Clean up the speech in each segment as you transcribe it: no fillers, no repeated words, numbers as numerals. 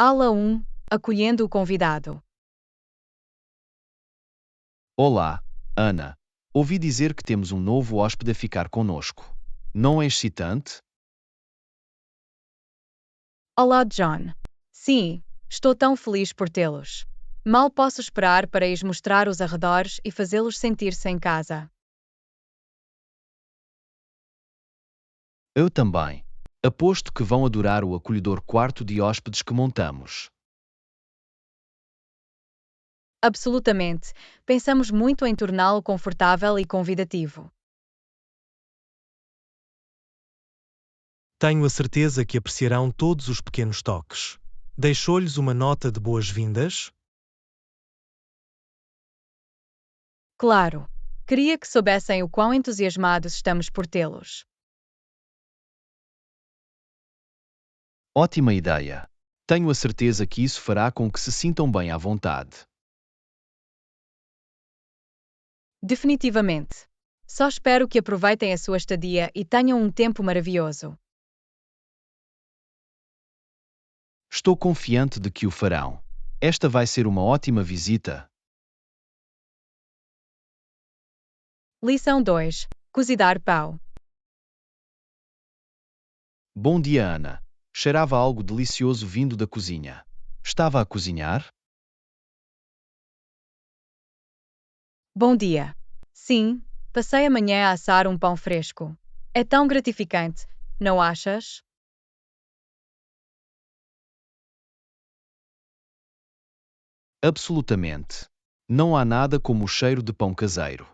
Ala 1, acolhendo o convidado. Olá, Ana. Ouvi dizer que temos um novo hóspede a ficar conosco. Não é excitante? Olá, John. Sim, estou tão feliz por tê-los. Mal posso esperar para lhes mostrar os arredores e fazê-los sentir-se em casa. Eu também. Aposto que vão adorar o acolhedor quarto de hóspedes que montamos. Absolutamente. Pensamos muito em torná-lo confortável e convidativo. Tenho a certeza que apreciarão todos os pequenos toques. Deixou-lhes uma nota de boas-vindas? Claro. Queria que soubessem o quão entusiasmados estamos por tê-los. Ótima ideia. Tenho a certeza que isso fará com que se sintam bem à vontade. Definitivamente. Só espero que aproveitem a sua estadia e tenham um tempo maravilhoso. Estou confiante de que o farão. Esta vai ser uma ótima visita. Lição 2. Cozinhar pão. Bom dia, Ana. Cheirava algo delicioso vindo da cozinha. Estava a cozinhar? Bom dia. Sim, passei a manhã a assar um pão fresco. É tão gratificante, não achas? Absolutamente. Não há nada como o cheiro de pão caseiro.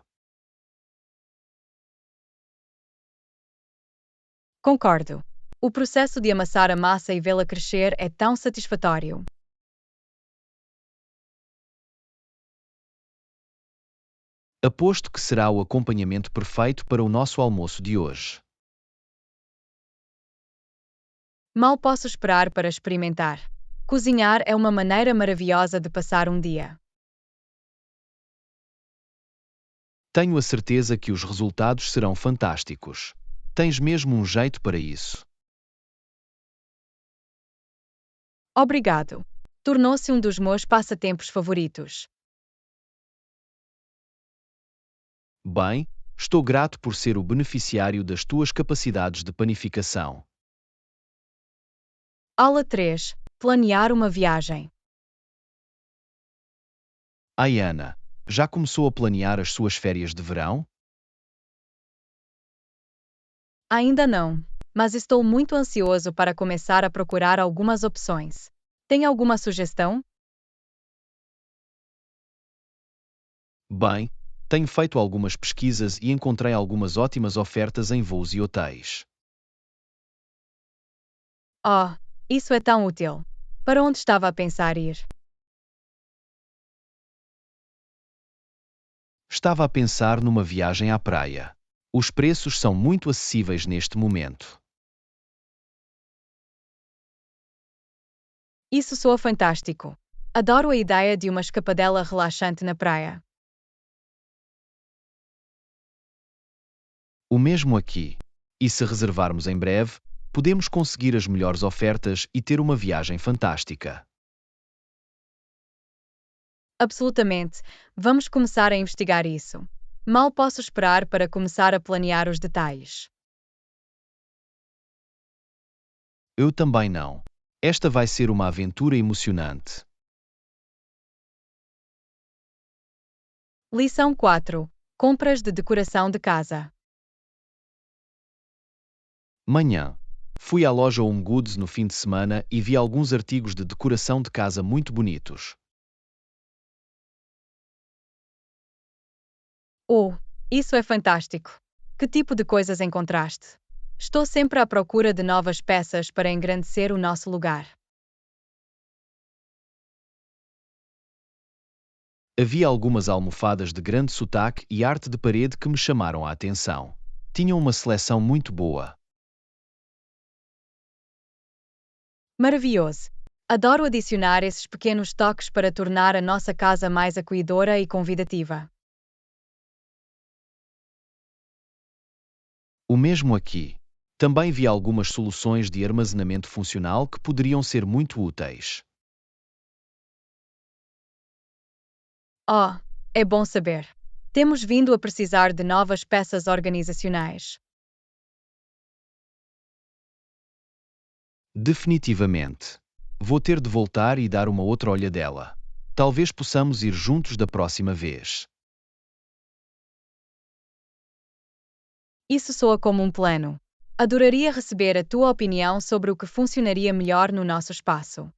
Concordo. O processo de amassar a massa e vê-la crescer é tão satisfatório. Aposto que será o acompanhamento perfeito para o nosso almoço de hoje. Mal posso esperar para experimentar. Cozinhar é uma maneira maravilhosa de passar um dia. Tenho a certeza que os resultados serão fantásticos. Tens mesmo um jeito para isso. Obrigado. Tornou-se um dos meus passatempos favoritos. Bem, estou grato por ser o beneficiário das tuas capacidades de panificação. Aula 3. Planear uma viagem. Ai, Ana, já começou a planear as suas férias de verão? Ainda não, mas estou muito ansioso para começar a procurar algumas opções. Tem alguma sugestão? Bem, tenho feito algumas pesquisas e encontrei algumas ótimas ofertas em voos e hotéis. Oh, isso é tão útil. Para onde estava a pensar ir? Estava a pensar numa viagem à praia. Os preços são muito acessíveis neste momento. Isso soa fantástico. Adoro a ideia de uma escapadela relaxante na praia. O mesmo aqui. E se reservarmos em breve, podemos conseguir as melhores ofertas e ter uma viagem fantástica. Absolutamente. Vamos começar a investigar isso. Mal posso esperar para começar a planear os detalhes. Eu também não. Esta vai ser uma aventura emocionante. Lição 4. Compras de decoração de casa. Manhã. Fui à loja Home Goods no fim de semana e vi alguns artigos de decoração de casa muito bonitos. Oh, isso é fantástico! Que tipo de coisas encontraste? Estou sempre à procura de novas peças para engrandecer o nosso lugar. Havia algumas almofadas de grande sotaque e arte de parede que me chamaram a atenção. Tinham uma seleção muito boa. Maravilhoso! Adoro adicionar esses pequenos toques para tornar a nossa casa mais acolhedora e convidativa. O mesmo aqui. Também vi algumas soluções de armazenamento funcional que poderiam ser muito úteis. Oh, é bom saber. Temos vindo a precisar de novas peças organizacionais. Definitivamente. Vou ter de voltar e dar uma outra olhadela. Talvez possamos ir juntos da próxima vez. Isso soa como um plano. Adoraria receber a tua opinião sobre o que funcionaria melhor no nosso espaço.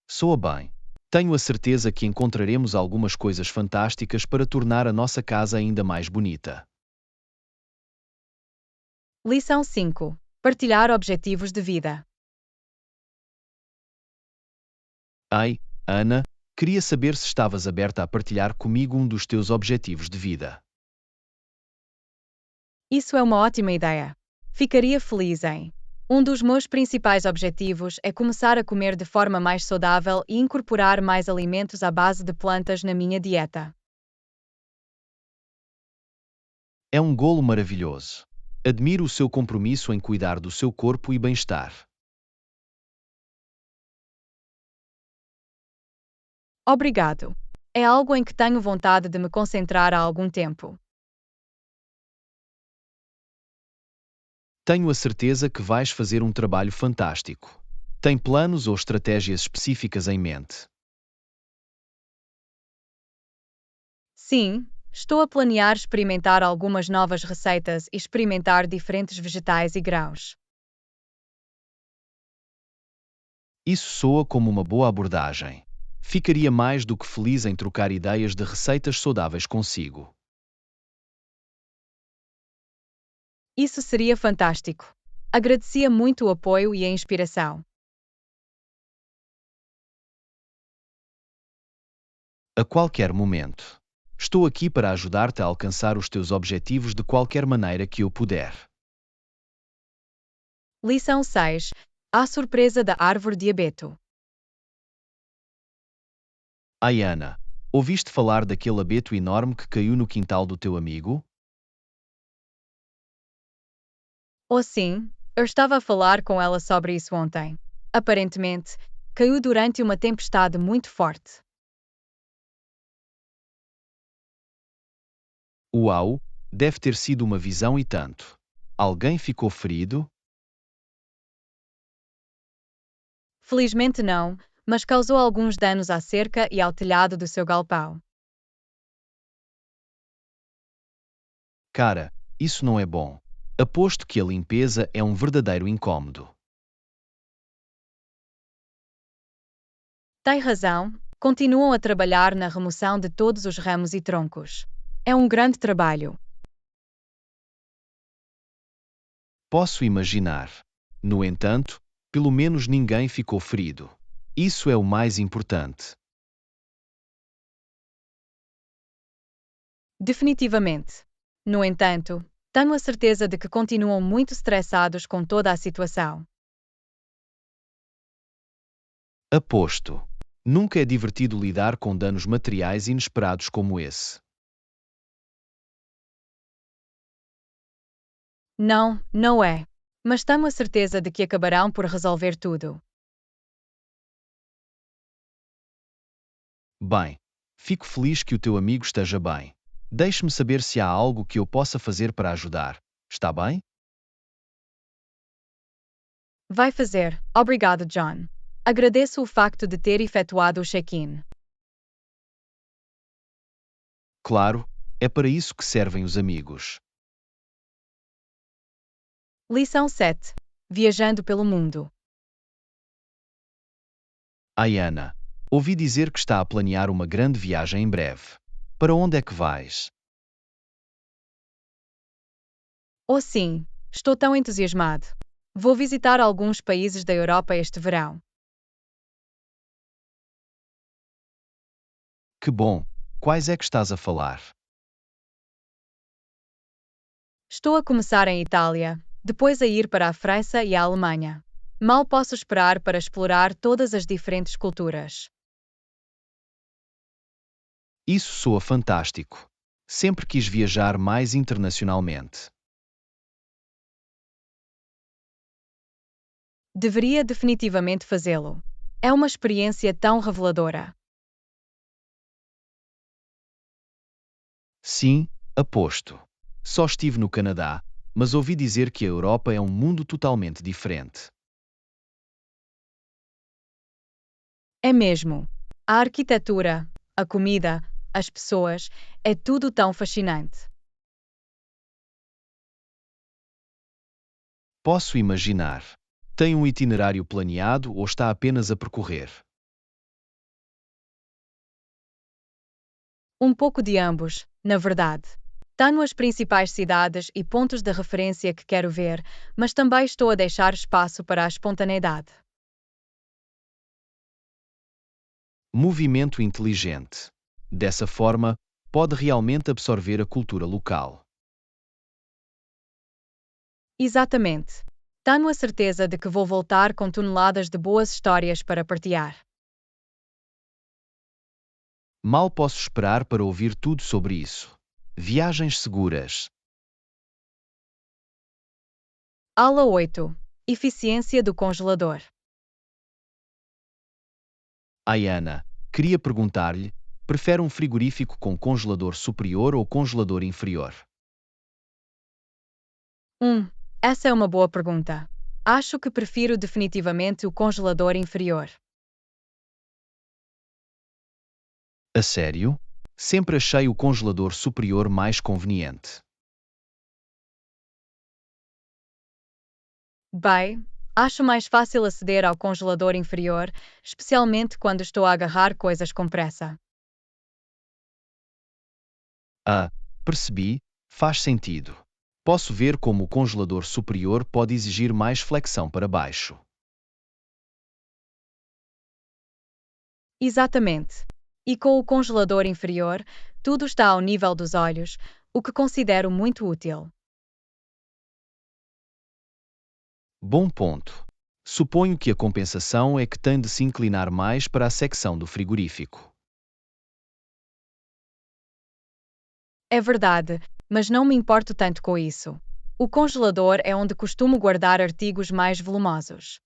Soa bem. Tenho a certeza que encontraremos algumas coisas fantásticas para tornar a nossa casa ainda mais bonita. Lição 5. Partilhar objetivos de vida. Ai, Ana, queria saber se estavas aberta a partilhar comigo um dos teus objetivos de vida. Isso é uma ótima ideia. Ficaria feliz em. Um dos meus principais objetivos é começar a comer de forma mais saudável e incorporar mais alimentos à base de plantas na minha dieta. É um golo maravilhoso. Admiro o seu compromisso em cuidar do seu corpo e bem-estar. Obrigado. É algo em que tenho vontade de me concentrar há algum tempo. Tenho a certeza que vais fazer um trabalho fantástico. Tem planos ou estratégias específicas em mente? Sim, estou a planear experimentar algumas novas receitas e experimentar diferentes vegetais e grãos. Isso soa como uma boa abordagem. Ficaria mais do que feliz em trocar ideias de receitas saudáveis consigo. Isso seria fantástico. Agradecia muito o apoio e a inspiração. A qualquer momento. Estou aqui para ajudar-te a alcançar os teus objetivos de qualquer maneira que eu puder. Lição 6. A surpresa da árvore de abeto. Ai, Ana, ouviste falar daquele abeto enorme que caiu no quintal do teu amigo? Oh sim, eu estava a falar com ela sobre isso ontem. Aparentemente, caiu durante uma tempestade muito forte. Uau, deve ter sido uma visão e tanto. Alguém ficou ferido? Felizmente não, mas causou alguns danos à cerca e ao telhado do seu galpão. Cara, isso não é bom. Aposto que a limpeza é um verdadeiro incômodo. Tem razão, continuam a trabalhar na remoção de todos os ramos e troncos. É um grande trabalho. Posso imaginar. No entanto, pelo menos ninguém ficou ferido. Isso é o mais importante. Definitivamente. No entanto, tenho a certeza de que continuam muito estressados com toda a situação. Aposto. Nunca é divertido lidar com danos materiais inesperados como esse. Não, não é. Mas tenho a certeza de que acabarão por resolver tudo. Bem, fico feliz que o teu amigo esteja bem. Deixe-me saber se há algo que eu possa fazer para ajudar. Está bem? Vai fazer. Obrigado, John. Agradeço o facto de ter efetuado o check-in. Claro, é para isso que servem os amigos. Lição 7. Viajando pelo mundo. Ai, Ana, ouvi dizer que está a planear uma grande viagem em breve. Para onde é que vais? Oh sim, estou tão entusiasmado. Vou visitar alguns países da Europa este verão. Que bom! Quais é que estás a falar? Estou a começar em Itália, depois a ir para a França e a Alemanha. Mal posso esperar para explorar todas as diferentes culturas. Isso soa fantástico. Sempre quis viajar mais internacionalmente. Deveria definitivamente fazê-lo. É uma experiência tão reveladora. Sim, aposto. Só estive no Canadá, mas ouvi dizer que a Europa é um mundo totalmente diferente. É mesmo. A arquitetura, a comida, as pessoas, é tudo tão fascinante. Posso imaginar. Tem um itinerário planeado ou está apenas a percorrer? Um pouco de ambos, na verdade. Tenho as principais cidades e pontos de referência que quero ver, mas também estou a deixar espaço para a espontaneidade. Movimento inteligente. Dessa forma, pode realmente absorver a cultura local. Exatamente. Tenho a certeza de que vou voltar com toneladas de boas histórias para partilhar. Mal posso esperar para ouvir tudo sobre isso. Viagens seguras. Aula 8. Eficiência do congelador. Ayana, queria perguntar-lhe, prefere um frigorífico com congelador superior ou congelador inferior? Essa é uma boa pergunta. Acho que prefiro definitivamente o congelador inferior. A sério? Sempre achei o congelador superior mais conveniente. Bem, acho mais fácil aceder ao congelador inferior, especialmente quando estou a agarrar coisas com pressa. Ah, percebi, faz sentido. Posso ver como o congelador superior pode exigir mais flexão para baixo. Exatamente. E com o congelador inferior, tudo está ao nível dos olhos, o que considero muito útil. Bom ponto. Suponho que a compensação é que tem de se inclinar mais para a secção do frigorífico. É verdade, mas não me importo tanto com isso. O congelador é onde costumo guardar artigos mais volumosos.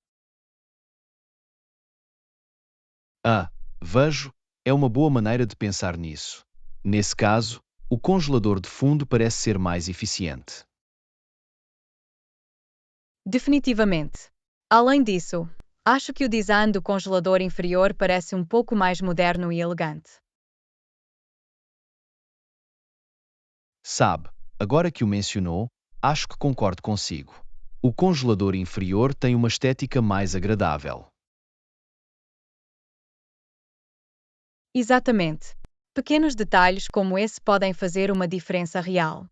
Ah, vejo, é uma boa maneira de pensar nisso. Nesse caso, o congelador de fundo parece ser mais eficiente. Definitivamente. Além disso, acho que o design do congelador inferior parece um pouco mais moderno e elegante. Sabe, agora que o mencionou, acho que concordo consigo. O congelador inferior tem uma estética mais agradável. Exatamente. Pequenos detalhes como esse podem fazer uma diferença real.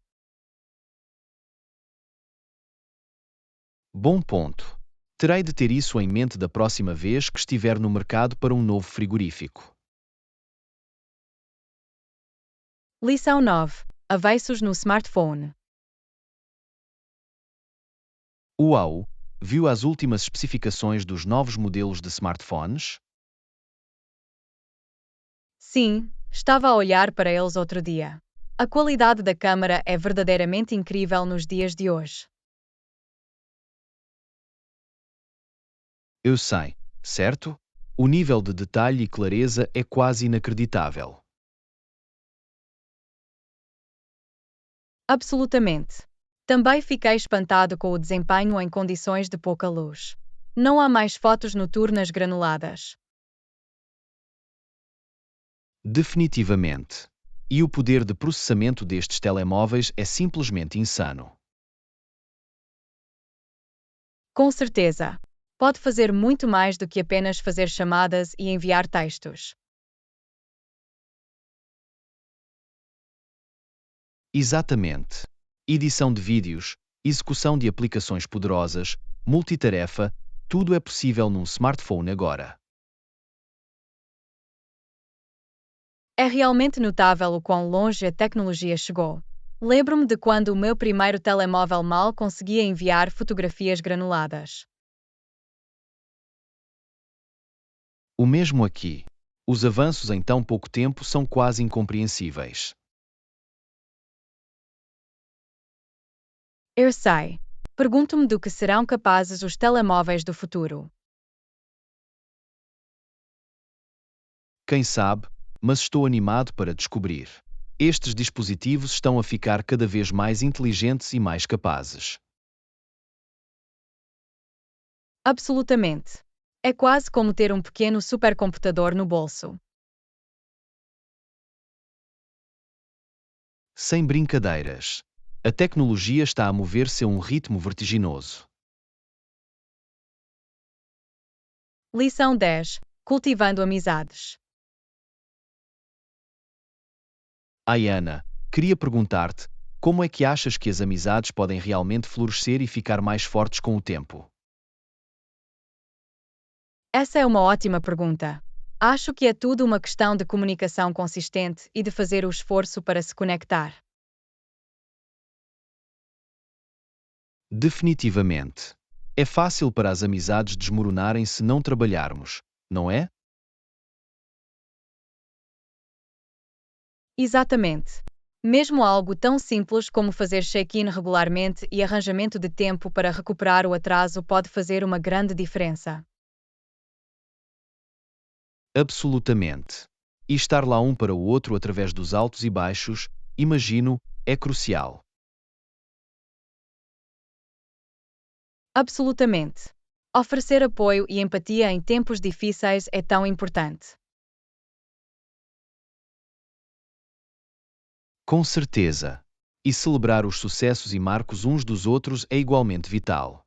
Bom ponto. Terei de ter isso em mente da próxima vez que estiver no mercado para um novo frigorífico. Lição 9. Avisos no smartphone. Uau! Viu as últimas especificações dos novos modelos de smartphones? Sim, estava a olhar para eles outro dia. A qualidade da câmara é verdadeiramente incrível nos dias de hoje. Eu sei, certo? O nível de detalhe e clareza é quase inacreditável. Absolutamente. Também fiquei espantado com o desempenho em condições de pouca luz. Não há mais fotos noturnas granuladas. Definitivamente. E o poder de processamento destes telemóveis é simplesmente insano. Com certeza. Pode fazer muito mais do que apenas fazer chamadas e enviar textos. Exatamente. Edição de vídeos, execução de aplicações poderosas, multitarefa, tudo é possível num smartphone agora. É realmente notável o quão longe a tecnologia chegou. Lembro-me de quando o meu primeiro telemóvel mal conseguia enviar fotografias granuladas. O mesmo aqui. Os avanços em tão pouco tempo são quase incompreensíveis. Eu sei. Pergunto-me do que serão capazes os telemóveis do futuro. Quem sabe, mas estou animado para descobrir. Estes dispositivos estão a ficar cada vez mais inteligentes e mais capazes. Absolutamente. É quase como ter um pequeno supercomputador no bolso. Sem brincadeiras. A tecnologia está a mover-se a um ritmo vertiginoso. Lição 10. Cultivando amizades. Ai, Ana, queria perguntar-te, como é que achas que as amizades podem realmente florescer e ficar mais fortes com o tempo? Essa é uma ótima pergunta. Acho que é tudo uma questão de comunicação consistente e de fazer o esforço para se conectar. Definitivamente. É fácil para as amizades desmoronarem se não trabalharmos, não é? Exatamente. Mesmo algo tão simples como fazer check-in regularmente e arranjamento de tempo para recuperar o atraso pode fazer uma grande diferença. Absolutamente. E estar lá um para o outro através dos altos e baixos, imagino, é crucial. Absolutamente. Oferecer apoio e empatia em tempos difíceis é tão importante. Com certeza. E celebrar os sucessos e marcos uns dos outros é igualmente vital.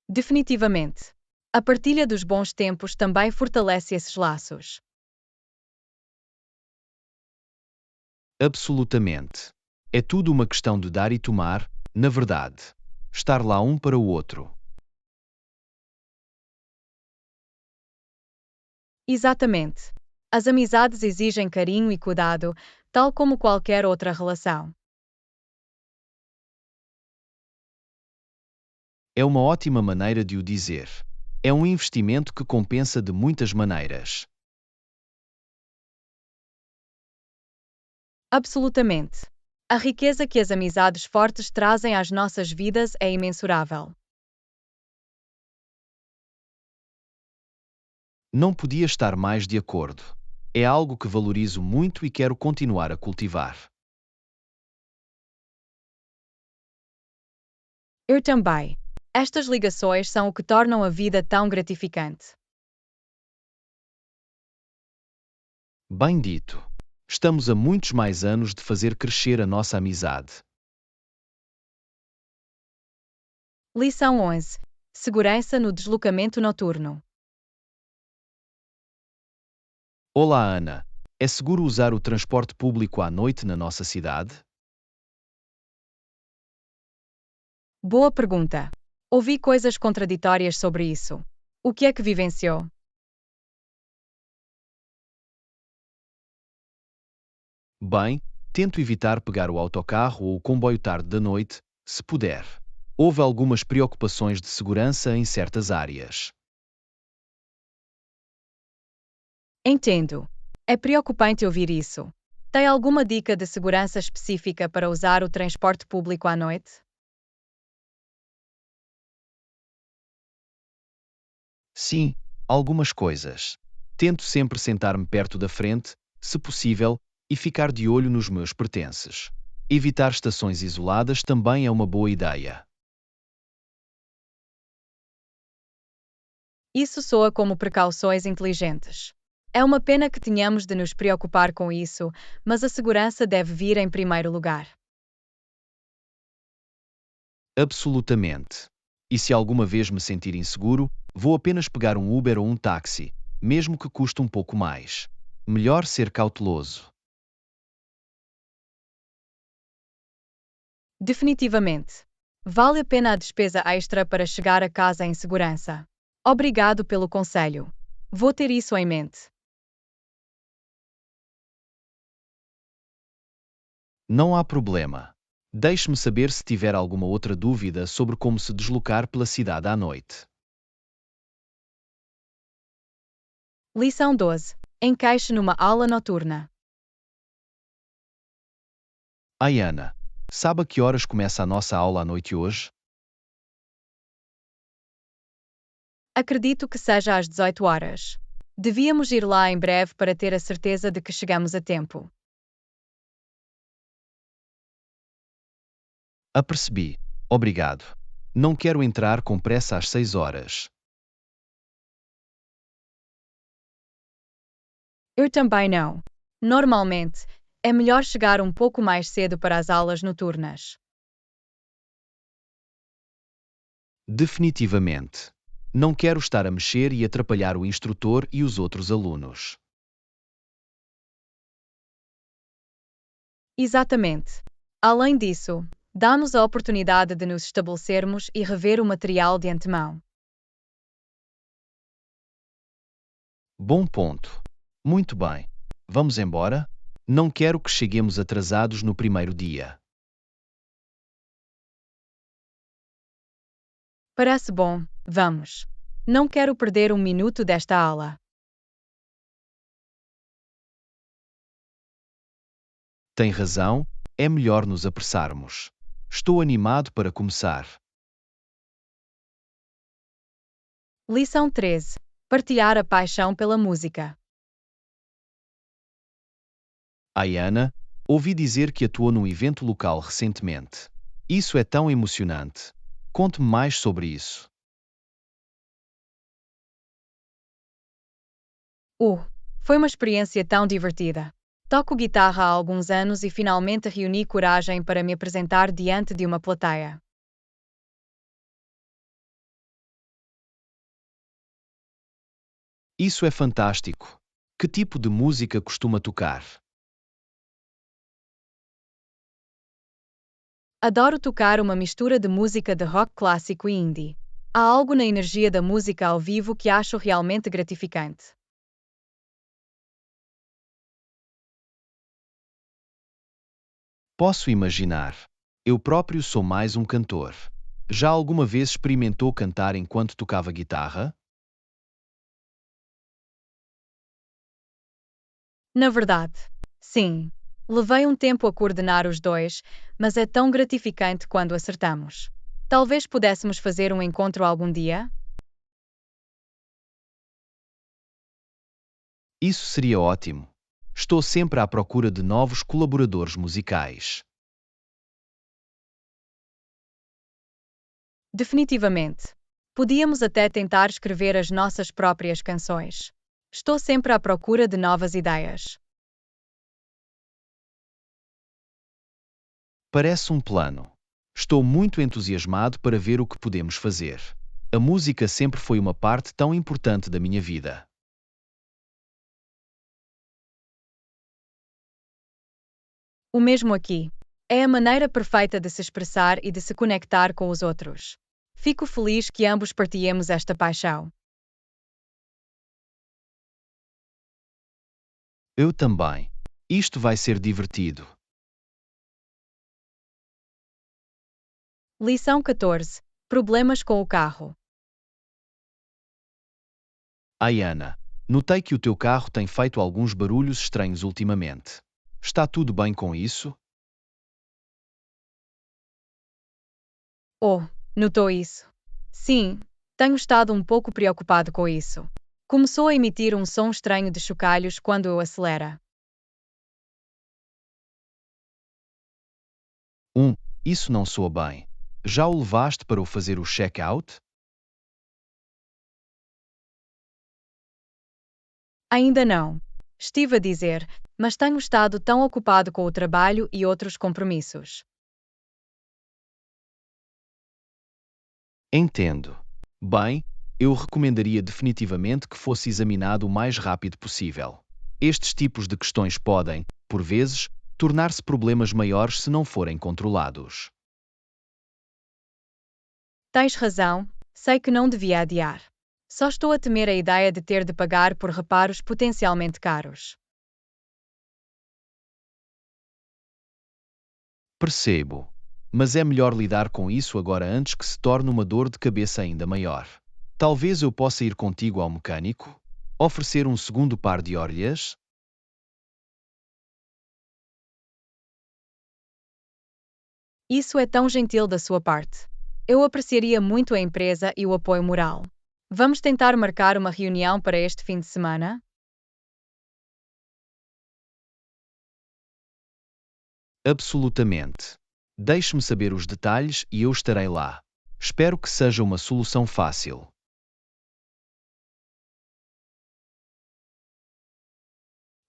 Definitivamente. A partilha dos bons tempos também fortalece esses laços. Absolutamente. É tudo uma questão de dar e tomar, na verdade. Estar lá um para o outro. Exatamente. As amizades exigem carinho e cuidado, tal como qualquer outra relação. É uma ótima maneira de o dizer. É um investimento que compensa de muitas maneiras. Absolutamente. A riqueza que as amizades fortes trazem às nossas vidas é imensurável. Não podia estar mais de acordo. É algo que valorizo muito e quero continuar a cultivar. Eu também. Estas ligações são o que tornam a vida tão gratificante. Bem dito. Estamos a muitos mais anos de fazer crescer a nossa amizade. Lição 11. Segurança no deslocamento noturno. Olá, Ana. É seguro usar o transporte público à noite na nossa cidade? Boa pergunta. Ouvi coisas contraditórias sobre isso. O que é que vivenciou? Bem, tento evitar pegar o autocarro ou o comboio tarde da noite, se puder. Houve algumas preocupações de segurança em certas áreas. Entendo. É preocupante ouvir isso. Tem alguma dica de segurança específica para usar o transporte público à noite? Sim, algumas coisas. Tento sempre sentar-me perto da frente, se possível, e ficar de olho nos meus pertences. Evitar estações isoladas também é uma boa ideia. Isso soa como precauções inteligentes. É uma pena que tenhamos de nos preocupar com isso, mas a segurança deve vir em primeiro lugar. Absolutamente. E se alguma vez me sentir inseguro, vou apenas pegar um Uber ou um táxi, mesmo que custe um pouco mais. Melhor ser cauteloso. Definitivamente. Vale a pena a despesa extra para chegar a casa em segurança. Obrigado pelo conselho. Vou ter isso em mente. Não há problema. Deixe-me saber se tiver alguma outra dúvida sobre como se deslocar pela cidade à noite. Lição 12. Encaixe numa aula noturna. Ai, Ana, sabe a que horas começa a nossa aula à noite hoje? Acredito que seja às 18 horas. Devíamos ir lá em breve para ter a certeza de que chegamos a tempo. Apercebi. Obrigado. Não quero entrar com pressa às 6 horas. Eu também não. Normalmente, é melhor chegar um pouco mais cedo para as aulas noturnas. Definitivamente. Não quero estar a mexer e atrapalhar o instrutor e os outros alunos. Exatamente. Além disso, dá-nos a oportunidade de nos estabelecermos e rever o material de antemão. Bom ponto. Muito bem. Vamos embora? Não quero que cheguemos atrasados no primeiro dia. Parece bom, vamos. Não quero perder um minuto desta aula. Tem razão, é melhor nos apressarmos. Estou animado para começar. Lição 13. Partilhar a paixão pela música. Ayana, ouvi dizer que atuou num evento local recentemente. Isso é tão emocionante. Conte-me mais sobre isso. Foi uma experiência tão divertida. Toco guitarra há alguns anos e finalmente reuni coragem para me apresentar diante de uma plateia. Isso é fantástico. Que tipo de música costuma tocar? Adoro tocar uma mistura de música de rock clássico e indie. Há algo na energia da música ao vivo que acho realmente gratificante. Posso imaginar. Eu próprio sou mais um cantor. Já alguma vez experimentou cantar enquanto tocava guitarra? Na verdade, sim. Levei um tempo a coordenar os dois, mas é tão gratificante quando acertamos. Talvez pudéssemos fazer um encontro algum dia? Isso seria ótimo. Estou sempre à procura de novos colaboradores musicais. Definitivamente. Podíamos até tentar escrever as nossas próprias canções. Estou sempre à procura de novas ideias. Parece um plano. Estou muito entusiasmado para ver o que podemos fazer. A música sempre foi uma parte tão importante da minha vida. O mesmo aqui. É a maneira perfeita de se expressar e de se conectar com os outros. Fico feliz que ambos partilhemos esta paixão. Eu também. Isto vai ser divertido. Lição 14. Problemas com o carro. Ayana, notei que o teu carro tem feito alguns barulhos estranhos ultimamente. Está tudo bem com isso? Notou isso? Sim, tenho estado um pouco preocupado com isso. Começou a emitir um som estranho de chocalhos quando eu acelera. Isso não soa bem. Já o levaste para o fazer o check-out? Ainda não. Estive a dizer, mas tenho estado tão ocupado com o trabalho e outros compromissos. Entendo. Bem, eu recomendaria definitivamente que fosse examinado o mais rápido possível. Estes tipos de questões podem, por vezes, tornar-se problemas maiores se não forem controlados. Tens razão, sei que não devia adiar. Só estou a temer a ideia de ter de pagar por reparos potencialmente caros. Percebo. Mas é melhor lidar com isso agora antes que se torne uma dor de cabeça ainda maior. Talvez eu possa ir contigo ao mecânico? Oferecer um segundo par de orelhas? Isso é tão gentil da sua parte. Eu apreciaria muito a empresa e o apoio moral. Vamos tentar marcar uma reunião para este fim de semana? Absolutamente. Deixe-me saber os detalhes e eu estarei lá. Espero que seja uma solução fácil.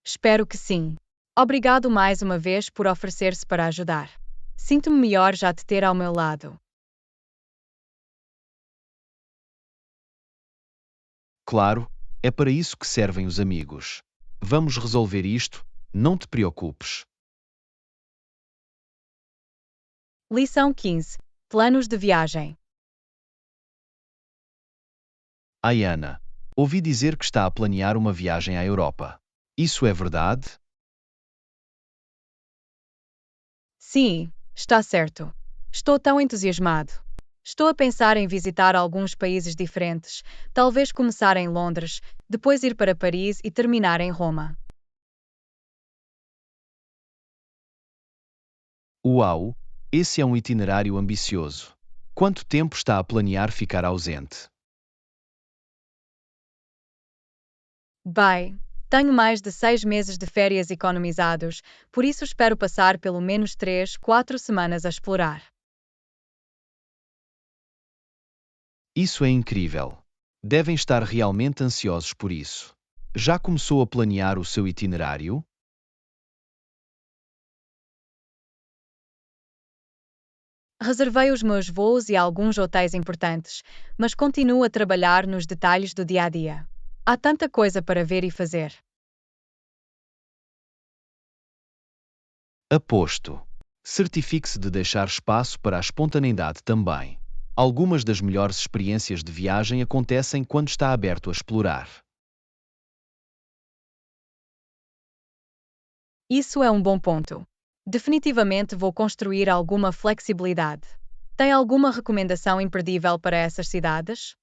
Espero que sim. Obrigado mais uma vez por oferecer-se para ajudar. Sinto-me melhor já te ter ao meu lado. Claro, é para isso que servem os amigos. Vamos resolver isto, não te preocupes. Lição 15. Planos de viagem. Ai, Ana, ouvi dizer que está a planear uma viagem à Europa. Isso é verdade? Sim, está certo. Estou tão entusiasmado. Estou a pensar em visitar alguns países diferentes, talvez começar em Londres, depois ir para Paris e terminar em Roma. Uau, esse é um itinerário ambicioso. Quanto tempo está a planear ficar ausente? Bem, tenho mais de 6 meses de férias economizados, por isso espero passar pelo menos 3, 4 semanas a explorar. Isso é incrível. Devem estar realmente ansiosos por isso. Já começou a planear o seu itinerário? Reservei os meus voos e alguns hotéis importantes, mas continuo a trabalhar nos detalhes do dia a dia. Há tanta coisa para ver e fazer. Aposto. Certifique-se de deixar espaço para a espontaneidade também. Algumas das melhores experiências de viagem acontecem quando está aberto a explorar. Isso é um bom ponto. Definitivamente vou construir alguma flexibilidade. Tem alguma recomendação imperdível para essas cidades?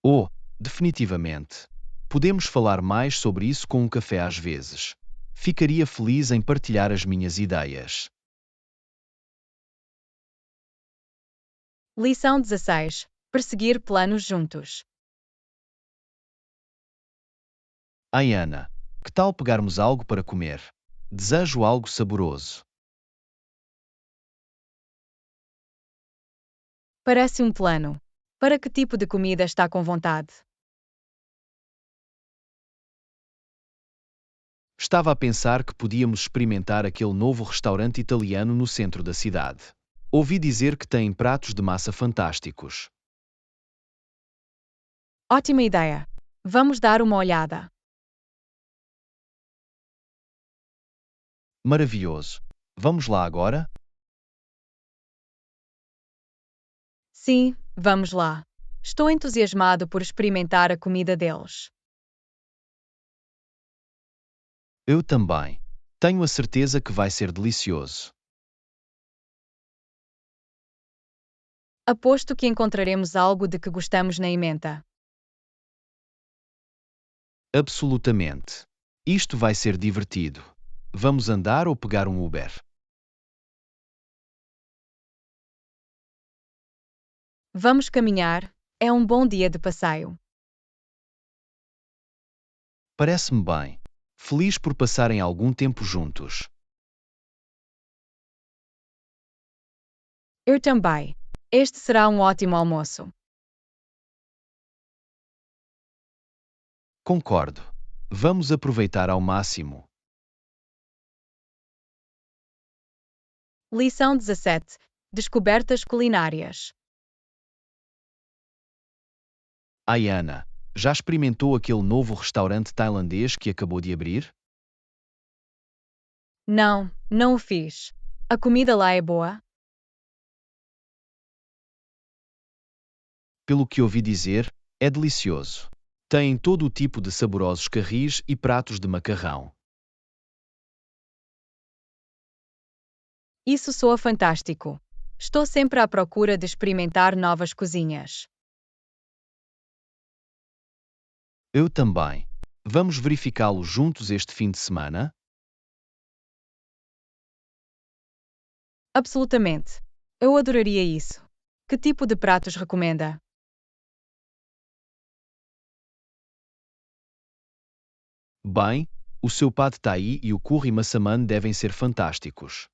Oh, definitivamente. Podemos falar mais sobre isso com um café às vezes. Ficaria feliz em partilhar as minhas ideias. Lição 16. Perseguir planos juntos. Ai, Ana, que tal pegarmos algo para comer? Desejo algo saboroso. Parece um plano. Para que tipo de comida está com vontade? Estava a pensar que podíamos experimentar aquele novo restaurante italiano no centro da cidade. Ouvi dizer que tem pratos de massa fantásticos. Ótima ideia. Vamos dar uma olhada. Maravilhoso. Vamos lá agora? Sim, vamos lá. Estou entusiasmado por experimentar a comida deles. Eu também. Tenho a certeza que vai ser delicioso. Aposto que encontraremos algo de que gostamos na ementa. Absolutamente. Isto vai ser divertido. Vamos andar ou pegar um Uber? Vamos caminhar. É um bom dia de passeio. Parece-me bem. Feliz por passarem algum tempo juntos. Eu também. Este será um ótimo almoço. Concordo. Vamos aproveitar ao máximo. Lição 17. Descobertas culinárias. Ai, Ana, já experimentou aquele novo restaurante tailandês que acabou de abrir? Não, não o fiz. A comida lá é boa? Pelo que ouvi dizer, é delicioso. Tem todo o tipo de saborosos carris e pratos de macarrão. Isso soa fantástico. Estou sempre à procura de experimentar novas cozinhas. Eu também. Vamos verificá-lo juntos este fim de semana? Absolutamente. Eu adoraria isso. Que tipo de pratos recomenda? Bem, o seu pad thai e o curry massaman devem ser fantásticos.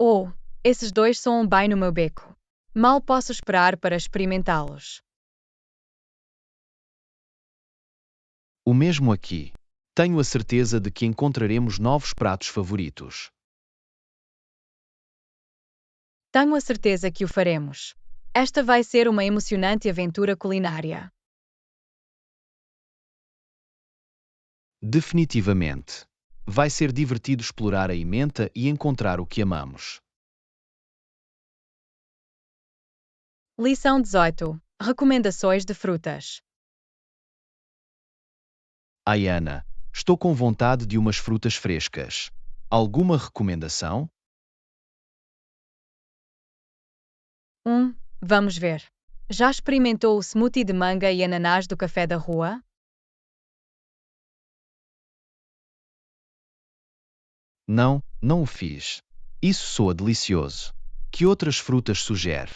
Oh, esses dois soam bem no meu beco. Mal posso esperar para experimentá-los. O mesmo aqui. Tenho a certeza de que encontraremos novos pratos favoritos. Tenho a certeza que o faremos. Esta vai ser uma emocionante aventura culinária. Definitivamente. Vai ser divertido explorar a ementa e encontrar o que amamos. Lição 18. Recomendações de frutas. Ai, Ana, estou com vontade de umas frutas frescas. Alguma recomendação? Vamos ver. Já experimentou o smoothie de manga e ananás do café da rua? Não, não o fiz. Isso soa delicioso. Que outras frutas sugere?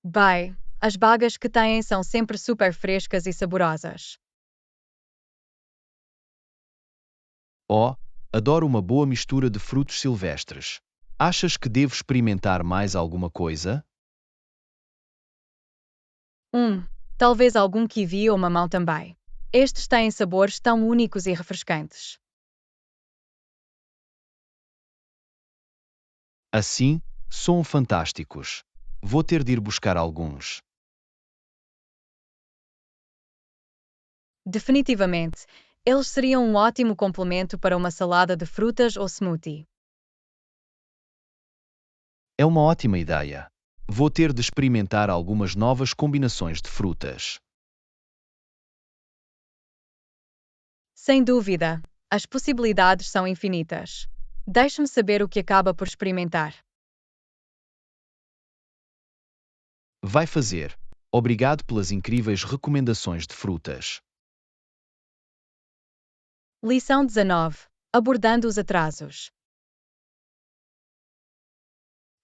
Bem, as bagas que têm são sempre super frescas e saborosas. Oh, adoro uma boa mistura de frutos silvestres. Achas que devo experimentar mais alguma coisa? Talvez algum kiwi ou mamão também. Estes têm sabores tão únicos e refrescantes. Assim, são fantásticos. Vou ter de ir buscar alguns. Definitivamente, eles seriam um ótimo complemento para uma salada de frutas ou smoothie. É uma ótima ideia. Vou ter de experimentar algumas novas combinações de frutas. Sem dúvida, as possibilidades são infinitas. Deixe-me saber o que acaba por experimentar. Vai fazer. Obrigado pelas incríveis recomendações de frutas. Lição 19. Abordando os atrasos.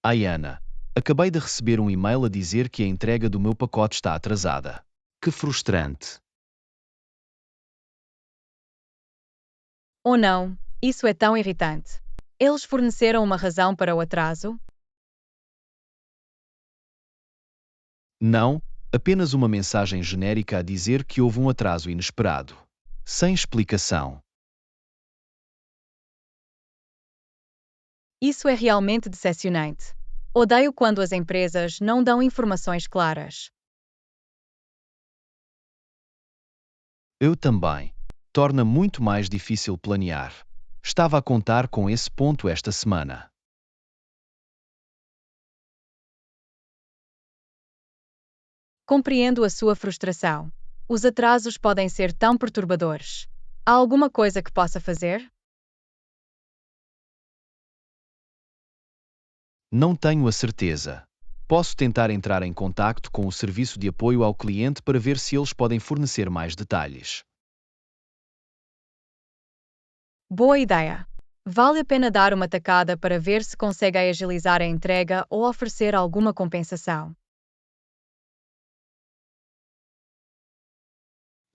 Ai, Ana, acabei de receber um e-mail a dizer que a entrega do meu pacote está atrasada. Que frustrante. Ou não, isso é tão irritante. Eles forneceram uma razão para o atraso? Não, apenas uma mensagem genérica a dizer que houve um atraso inesperado. Sem explicação. Isso é realmente decepcionante. Odeio quando as empresas não dão informações claras. Eu também. Torna muito mais difícil planear. Estava a contar com esse ponto esta semana. Compreendo a sua frustração. Os atrasos podem ser tão perturbadores. Há alguma coisa que possa fazer? Não tenho a certeza. Posso tentar entrar em contacto com o serviço de apoio ao cliente para ver se eles podem fornecer mais detalhes. Boa ideia. Vale a pena dar uma tacada para ver se consegue agilizar a entrega ou oferecer alguma compensação.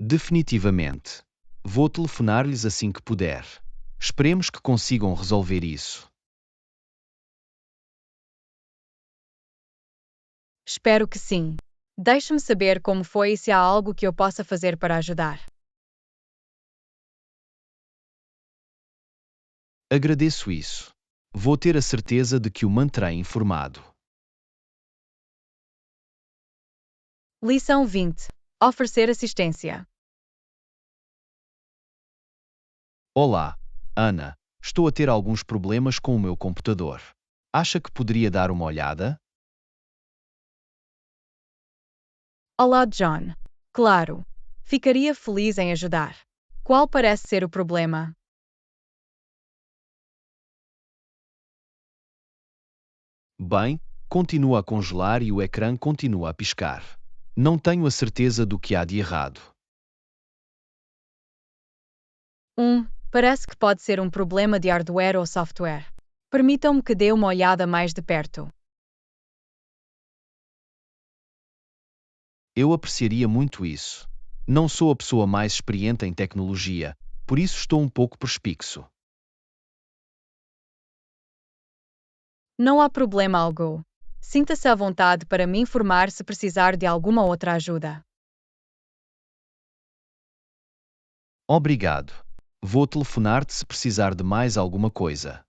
Definitivamente. Vou telefonar-lhes assim que puder. Esperemos que consigam resolver isso. Espero que sim. Deixe-me saber como foi e se há algo que eu possa fazer para ajudar. Agradeço isso. Vou ter a certeza de que o manterei informado. Lição 20. Oferecer assistência. Olá, Ana. Estou a ter alguns problemas com o meu computador. Acha que poderia dar uma olhada? Olá, John. Claro. Ficaria feliz em ajudar. Qual parece ser o problema? Bem, continua a congelar e o ecrã continua a piscar. Não tenho a certeza do que há de errado. Parece que pode ser um problema de hardware ou software. Permitam-me que dê uma olhada mais de perto. Eu apreciaria muito isso. Não sou a pessoa mais experiente em tecnologia, por isso estou um pouco perspicso. Não há problema algum. Sinta-se à vontade para me informar se precisar de alguma outra ajuda. Obrigado. Vou telefonar-te se precisar de mais alguma coisa.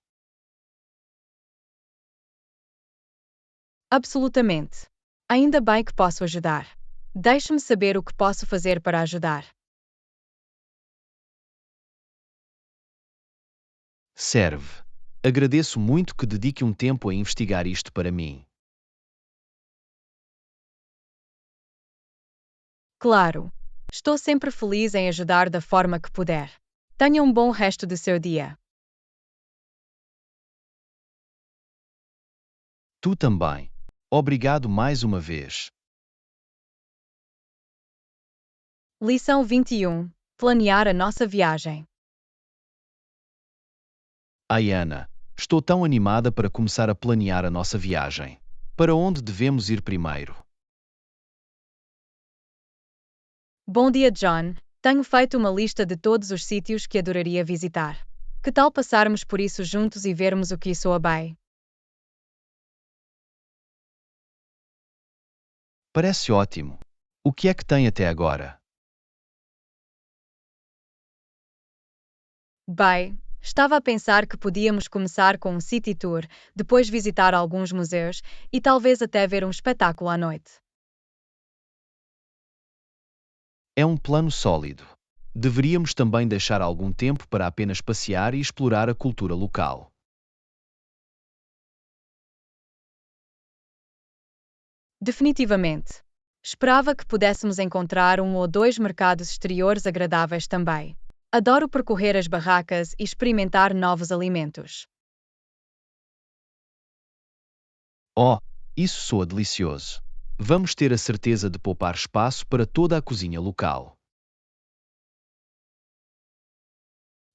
Absolutamente. Ainda bem que posso ajudar. Deixe-me saber o que posso fazer para ajudar. Serve. Agradeço muito que dedique um tempo a investigar isto para mim. Claro. Estou sempre feliz em ajudar da forma que puder. Tenha um bom resto do seu dia. Tu também. Obrigado mais uma vez. Lição 21. Planear a nossa viagem. Ai, Ana, estou tão animada para começar a planear a nossa viagem. Para onde devemos ir primeiro? Bom dia, John. Tenho feito uma lista de todos os sítios que adoraria visitar. Que tal passarmos por isso juntos e vermos o que soa bem? Parece ótimo. O que é que tem até agora? Bem, estava a pensar que podíamos começar com um city tour, depois visitar alguns museus e talvez até ver um espetáculo à noite. É um plano sólido. Deveríamos também deixar algum tempo para apenas passear e explorar a cultura local. Definitivamente. Esperava que pudéssemos encontrar um ou dois mercados exteriores agradáveis também. Adoro percorrer as barracas e experimentar novos alimentos. Oh, isso soa delicioso. Vamos ter a certeza de poupar espaço para toda a cozinha local.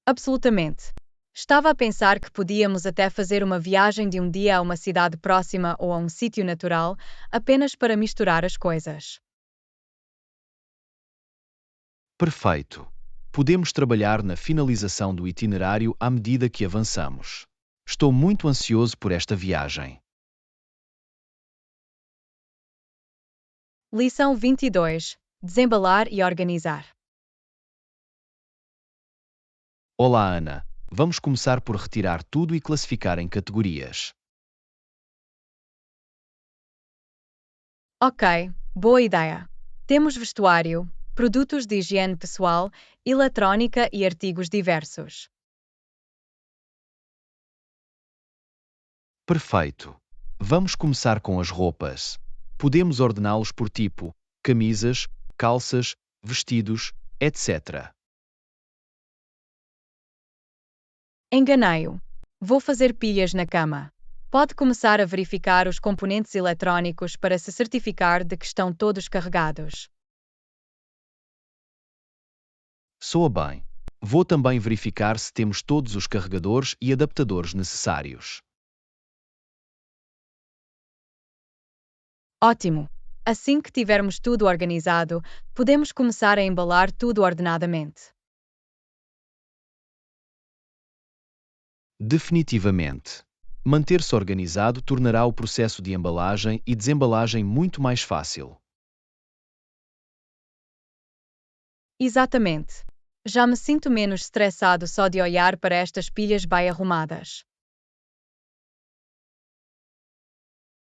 Absolutamente. Estava a pensar que podíamos até fazer uma viagem de um dia a uma cidade próxima ou a um sítio natural, apenas para misturar as coisas. Perfeito. Podemos trabalhar na finalização do itinerário à medida que avançamos. Estou muito ansioso por esta viagem. Lição 22. Desembalar e organizar. Olá, Ana. Vamos começar por retirar tudo e classificar em categorias. Ok, boa ideia. Temos vestuário, produtos de higiene pessoal, eletrónica e artigos diversos. Perfeito. Vamos começar com as roupas. Podemos ordená-los por tipo: camisas, calças, vestidos, etc. Enganei-o. Vou fazer pilhas na cama. Pode começar a verificar os componentes eletrónicos para se certificar de que estão todos carregados. Soa bem. Vou também verificar se temos todos os carregadores e adaptadores necessários. Ótimo! Assim que tivermos tudo organizado, podemos começar a embalar tudo ordenadamente. Definitivamente. Manter-se organizado tornará o processo de embalagem e desembalagem muito mais fácil. Exatamente. Já me sinto menos estressado só de olhar para estas pilhas bem arrumadas.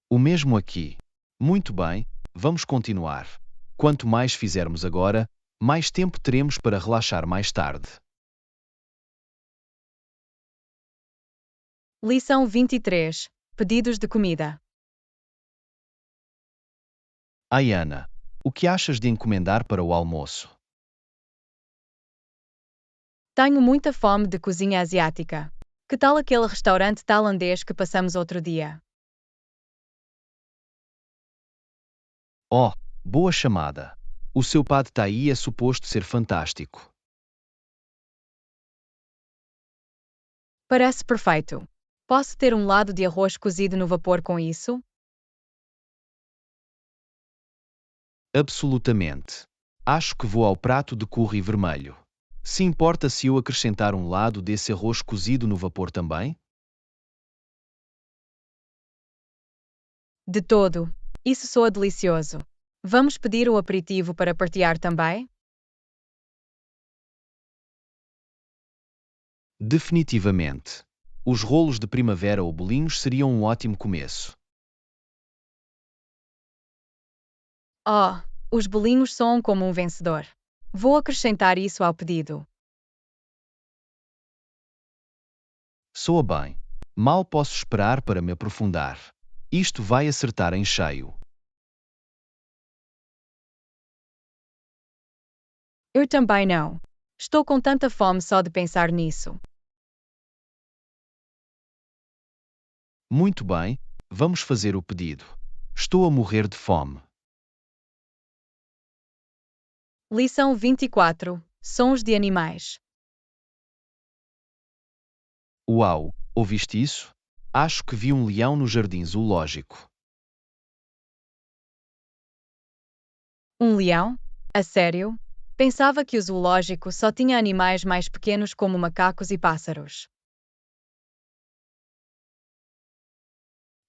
O mesmo aqui. Muito bem, vamos continuar. Quanto mais fizermos agora, mais tempo teremos para relaxar mais tarde. Lição 23. Pedidos de comida. Ai, Ana, o que achas de encomendar para o almoço? Tenho muita fome de cozinha asiática. Que tal aquele restaurante tailandês que passamos outro dia? Oh, boa chamada! O seu pad thai é suposto ser fantástico. Parece perfeito. Posso ter um lado de arroz cozido no vapor com isso? Absolutamente. Acho que vou ao prato de curry vermelho. Se importa se eu acrescentar um lado desse arroz cozido no vapor também? De todo. Isso soa delicioso. Vamos pedir o aperitivo para partilhar também? Definitivamente. Os rolos de primavera ou bolinhos seriam um ótimo começo. Oh, os bolinhos soam como um vencedor. Vou acrescentar isso ao pedido. Soa bem. Mal posso esperar para me aprofundar. Isto vai acertar em cheio. Eu também não. Estou com tanta fome só de pensar nisso. Muito bem, vamos fazer o pedido. Estou a morrer de fome. Lição 24. Sons de animais. Uau, ouviste isso? Acho que vi um leão no jardim zoológico. Um leão? A sério? Pensava que o zoológico só tinha animais mais pequenos como macacos e pássaros.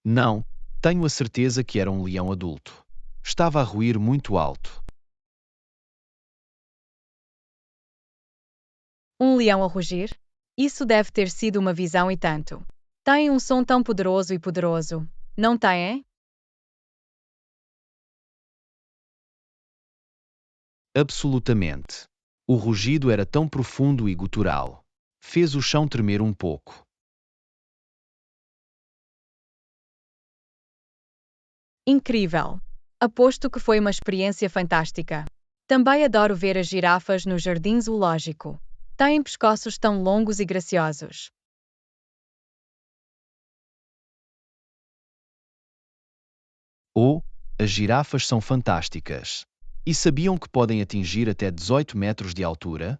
Não, tenho a certeza que era um leão adulto. Estava a ruir muito alto. Um leão a rugir? Isso deve ter sido uma visão e tanto. Tem um som tão poderoso, não tem? Absolutamente. O rugido era tão profundo e gutural. Fez o chão tremer um pouco. Incrível! Aposto que foi uma experiência fantástica. Também adoro ver as girafas no jardim zoológico. Têm pescoços tão longos e graciosos. Ou, as girafas são fantásticas. E sabiam que podem atingir até 18 metros de altura?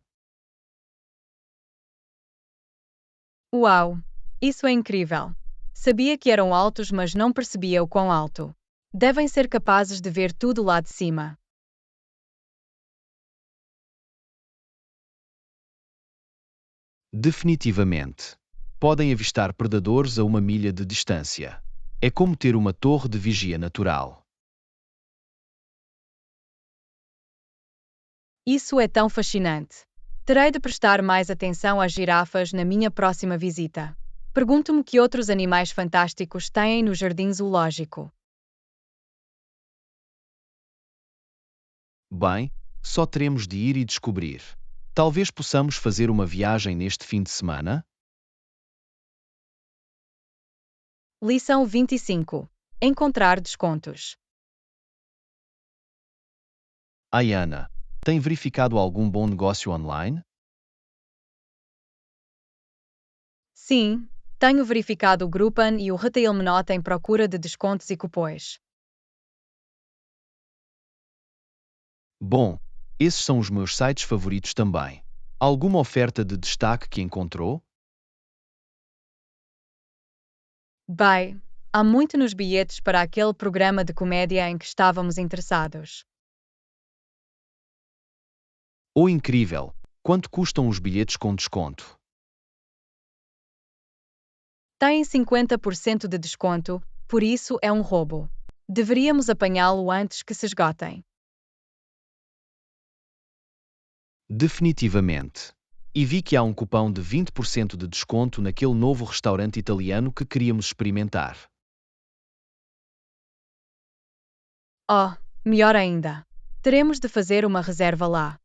Uau! Isso é incrível! Sabia que eram altos, mas não percebia o quão alto. Devem ser capazes de ver tudo lá de cima. Definitivamente. Podem avistar predadores a 1 milha de distância. É como ter uma torre de vigia natural. Isso é tão fascinante. Terei de prestar mais atenção às girafas na minha próxima visita. Pergunto-me que outros animais fantásticos têm no jardim zoológico. Bem, só teremos de ir e descobrir. Talvez possamos fazer uma viagem neste fim de semana? Lição 25. Encontrar descontos. Ai, Ana, tem verificado algum bom negócio online? Sim, tenho verificado o Groupon e o RetailMeNot em procura de descontos e cupons. Bom, esses são os meus sites favoritos também. Alguma oferta de destaque que encontrou? Bem, há muito nos bilhetes para aquele programa de comédia em que estávamos interessados. Oh, incrível! Quanto custam os bilhetes com desconto? Tem 50% de desconto, por isso é um roubo. Deveríamos apanhá-lo antes que se esgotem. Definitivamente. E vi que há um cupão de 20% de desconto naquele novo restaurante italiano que queríamos experimentar. Oh, melhor ainda. Teremos de fazer uma reserva lá.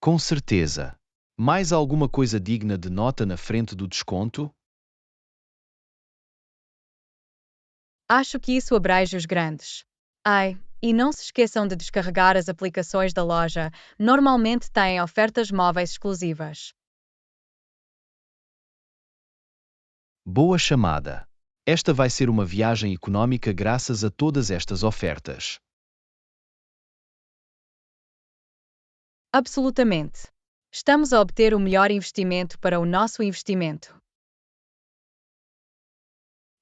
Com certeza. Mais alguma coisa digna de nota na frente do desconto? Acho que isso abrange os grandes. Ai, e não se esqueçam de descarregar as aplicações da loja, normalmente têm ofertas móveis exclusivas. Boa chamada. Esta vai ser uma viagem econômica graças a todas estas ofertas. Absolutamente. Estamos a obter o melhor investimento para o nosso investimento.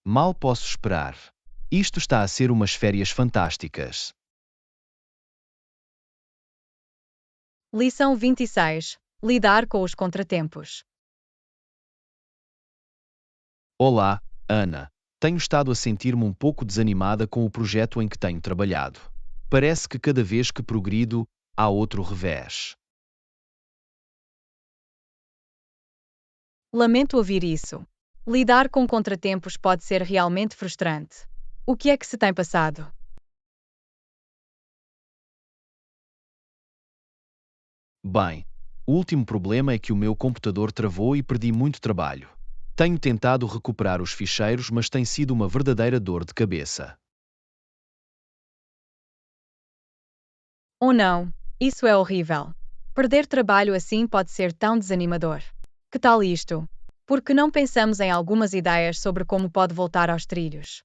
Mal posso esperar. Isto está a ser umas férias fantásticas. Lição 26. Lidar com os contratempos. Olá, Ana. Tenho estado a sentir-me um pouco desanimada com o projeto em que tenho trabalhado. Parece que cada vez que progrido, há outro revés. Lamento ouvir isso. Lidar com contratempos pode ser realmente frustrante. O que é que se tem passado? Bem, o último problema é que o meu computador travou e perdi muito trabalho. Tenho tentado recuperar os ficheiros, mas tem sido uma verdadeira dor de cabeça. Ou não, isso é horrível. Perder trabalho assim pode ser tão desanimador. Que tal isto? Por que não pensamos em algumas ideias sobre como pode voltar aos trilhos?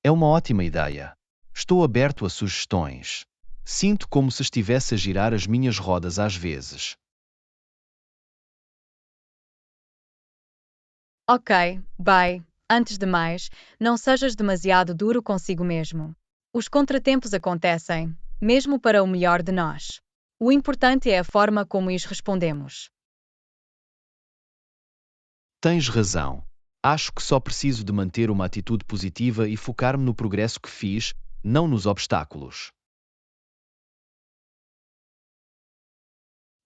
É uma ótima ideia. Estou aberto a sugestões. Sinto como se estivesse a girar as minhas rodas às vezes. Ok, bye. Antes de mais, não sejas demasiado duro consigo mesmo. Os contratempos acontecem, mesmo para o melhor de nós. O importante é a forma como os respondemos. Tens razão. Acho que só preciso de manter uma atitude positiva e focar-me no progresso que fiz, não nos obstáculos.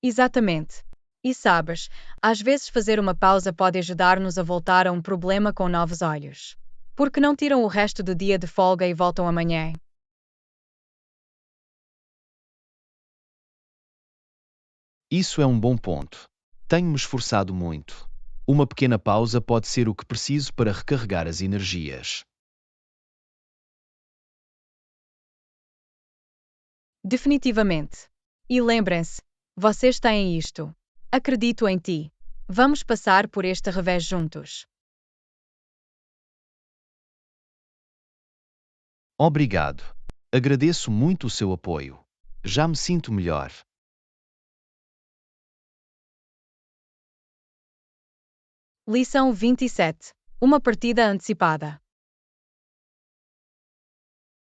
Exatamente. E sabes, às vezes fazer uma pausa pode ajudar-nos a voltar a um problema com novos olhos. Por que não tiram o resto do dia de folga e voltam amanhã? Isso é um bom ponto. Tenho-me esforçado muito. Uma pequena pausa pode ser o que preciso para recarregar as energias. Definitivamente. E lembrem-se, vocês têm isto. Acredito em ti. Vamos passar por este revés juntos. Obrigado. Agradeço muito o seu apoio. Já me sinto melhor. Lição 27. Uma partida antecipada.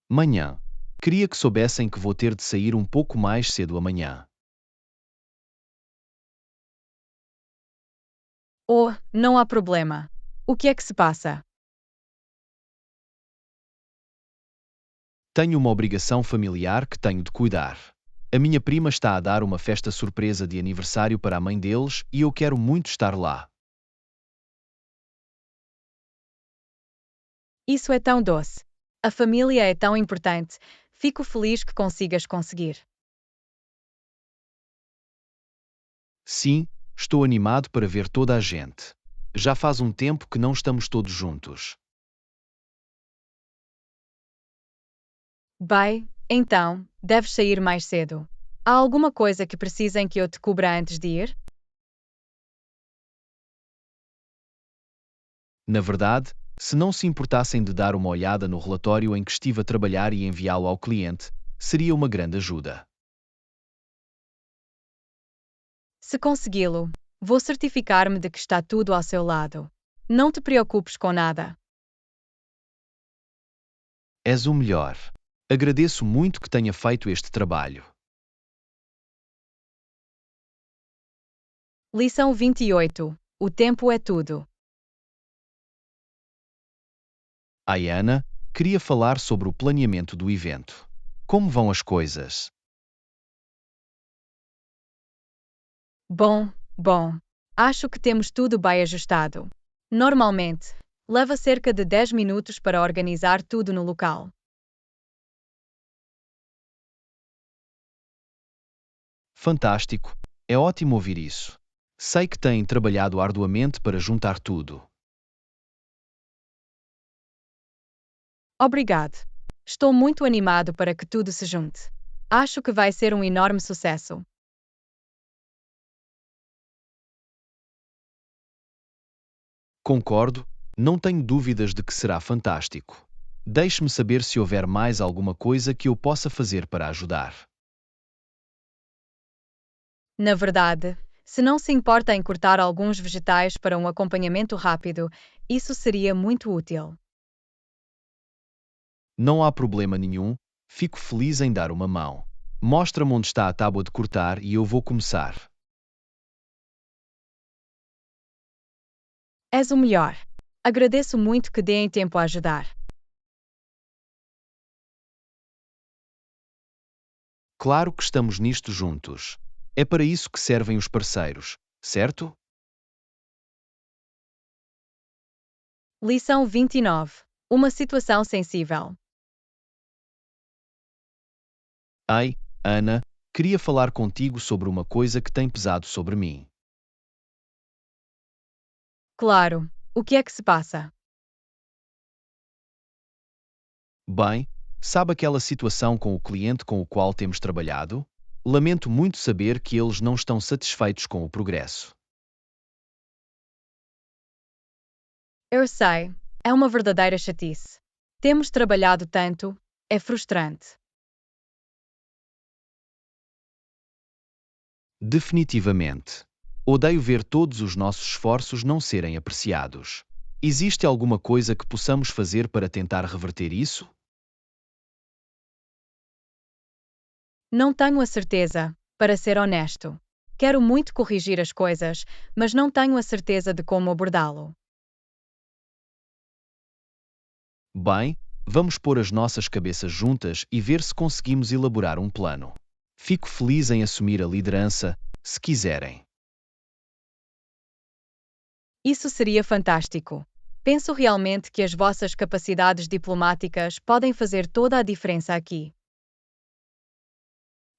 Manhã. Queria que soubessem que vou ter de sair um pouco mais cedo amanhã. Oh, não há problema. O que é que se passa? Tenho uma obrigação familiar que tenho de cuidar. A minha prima está a dar uma festa surpresa de aniversário para a mãe deles e eu quero muito estar lá. Isso é tão doce. A família é tão importante. Fico feliz que consigas conseguir. Sim, estou animado para ver toda a gente. Já faz um tempo que não estamos todos juntos. Bem, então, deves sair mais cedo. Há alguma coisa que precisem que eu te cubra antes de ir? Na verdade, se não se importassem de dar uma olhada no relatório em que estive a trabalhar e enviá-lo ao cliente, seria uma grande ajuda. Se consegui-lo, vou certificar-me de que está tudo ao seu lado. Não te preocupes com nada. És o melhor. Agradeço muito que tenha feito este trabalho. Lição 28. O tempo é tudo. Ai, Ana, queria falar sobre o planeamento do evento. Como vão as coisas? Bom. Acho que temos tudo bem ajustado. Normalmente, leva cerca de 10 minutos para organizar tudo no local. Fantástico. É ótimo ouvir isso. Sei que têm trabalhado arduamente para juntar tudo. Obrigado. Estou muito animado para que tudo se junte. Acho que vai ser um enorme sucesso. Concordo, não tenho dúvidas de que será fantástico. Deixe-me saber se houver mais alguma coisa que eu possa fazer para ajudar. Na verdade, se não se importa em cortar alguns vegetais para um acompanhamento rápido, isso seria muito útil. Não há problema nenhum, fico feliz em dar uma mão. Mostra-me onde está a tábua de cortar e eu vou começar. És o melhor. Agradeço muito que deem tempo a ajudar. Claro que estamos nisto juntos. É para isso que servem os parceiros, certo? Lição 29. Uma situação sensível. Ei, Ana, queria falar contigo sobre uma coisa que tem pesado sobre mim. Claro. O que é que se passa? Bem, sabe aquela situação com o cliente com o qual temos trabalhado? Lamento muito saber que eles não estão satisfeitos com o progresso. Eu sei. É uma verdadeira chatice. Temos trabalhado tanto, é frustrante. Definitivamente. Odeio ver todos os nossos esforços não serem apreciados. Existe alguma coisa que possamos fazer para tentar reverter isso? Não tenho a certeza, para ser honesto. Quero muito corrigir as coisas, mas não tenho a certeza de como abordá-lo. Bem, vamos pôr as nossas cabeças juntas e ver se conseguimos elaborar um plano. Fico feliz em assumir a liderança, se quiserem. Isso seria fantástico. Penso realmente que as vossas capacidades diplomáticas podem fazer toda a diferença aqui.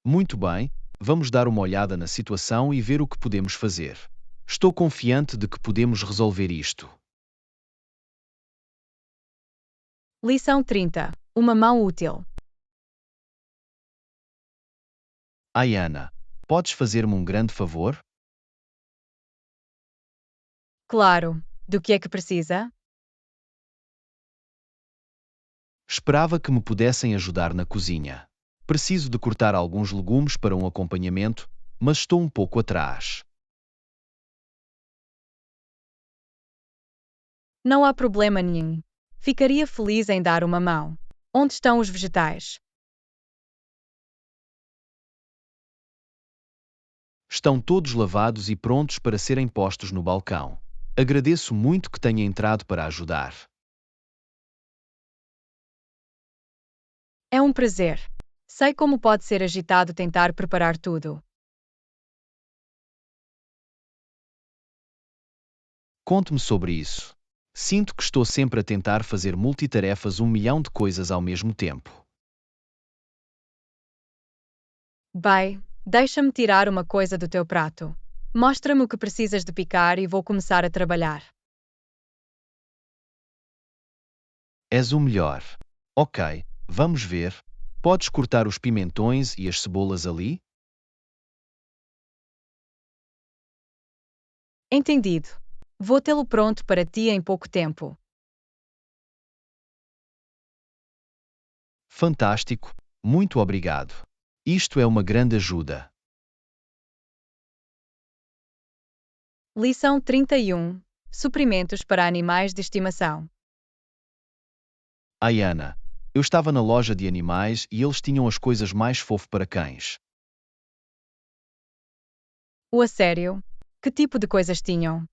Muito bem, vamos dar uma olhada na situação e ver o que podemos fazer. Estou confiante de que podemos resolver isto. Lição 30. Uma mão útil. Ai, Ana, podes fazer-me um grande favor? Claro. Do que é que precisa? Esperava que me pudessem ajudar na cozinha. Preciso de cortar alguns legumes para um acompanhamento, mas estou um pouco atrás. Não há problema nenhum. Ficaria feliz em dar uma mão. Onde estão os vegetais? Estão todos lavados e prontos para serem postos no balcão. Agradeço muito que tenha entrado para ajudar. É um prazer. Sei como pode ser agitado tentar preparar tudo. Conte-me sobre isso. Sinto que estou sempre a tentar fazer multitarefas 1 milhão de coisas ao mesmo tempo. Bem, deixa-me tirar uma coisa do teu prato. Mostra-me o que precisas de picar e vou começar a trabalhar. És o melhor. Ok, vamos ver. Podes cortar os pimentões e as cebolas ali? Entendido. Vou tê-lo pronto para ti em pouco tempo. Fantástico, muito obrigado. Isto é uma grande ajuda. Lição 31. Suprimentos para animais de estimação. Ai, Ana, eu estava na loja de animais e eles tinham as coisas mais fofo para cães. A sério? Que tipo de coisas tinham?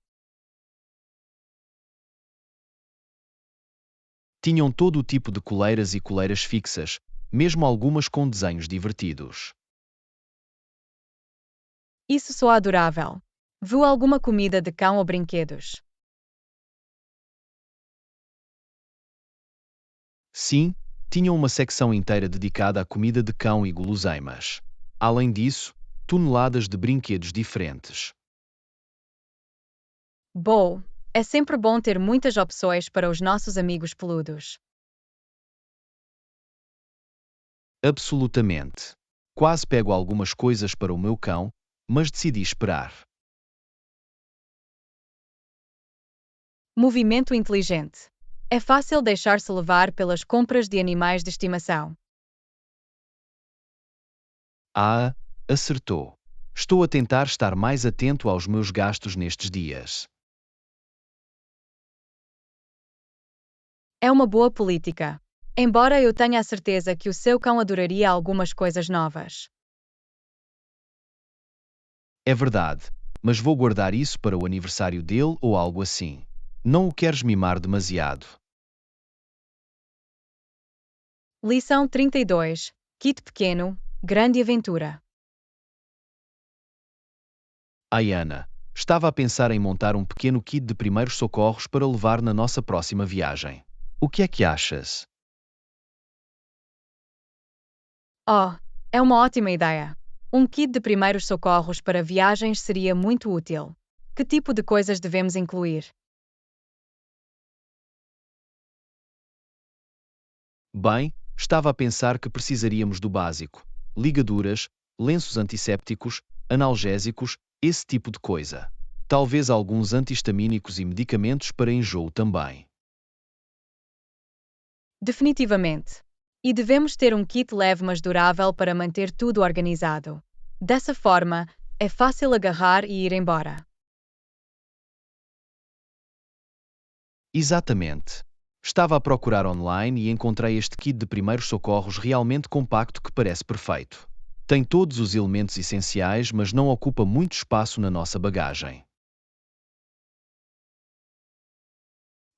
Tinham todo o tipo de coleiras e coleiras fixas, mesmo algumas com desenhos divertidos. Isso soa adorável. Viu alguma comida de cão ou brinquedos? Sim, tinham uma secção inteira dedicada à comida de cão e guloseimas. Além disso, toneladas de brinquedos diferentes. Bom, é sempre bom ter muitas opções para os nossos amigos peludos. Absolutamente. Quase pego algumas coisas para o meu cão, mas decidi esperar. Movimento inteligente. É fácil deixar-se levar pelas compras de animais de estimação. Ah, acertou. Estou a tentar estar mais atento aos meus gastos nestes dias. É uma boa política. Embora eu tenha a certeza que o seu cão adoraria algumas coisas novas. É verdade, mas vou guardar isso para o aniversário dele ou algo assim. Não o queres mimar demasiado. Lição 32. Kit pequeno, grande aventura. Ai, Ana, estava a pensar em montar um pequeno kit de primeiros socorros para levar na nossa próxima viagem. O que é que achas? Oh, é uma ótima ideia. Um kit de primeiros socorros para viagens seria muito útil. Que tipo de coisas devemos incluir? Bem, estava a pensar que precisaríamos do básico: ligaduras, lenços antissépticos, analgésicos, esse tipo de coisa. Talvez alguns antihistamínicos e medicamentos para enjoo também. Definitivamente. E devemos ter um kit leve mas durável para manter tudo organizado. Dessa forma, é fácil agarrar e ir embora. Exatamente. Estava a procurar online e encontrei este kit de primeiros socorros realmente compacto que parece perfeito. Tem todos os elementos essenciais, mas não ocupa muito espaço na nossa bagagem.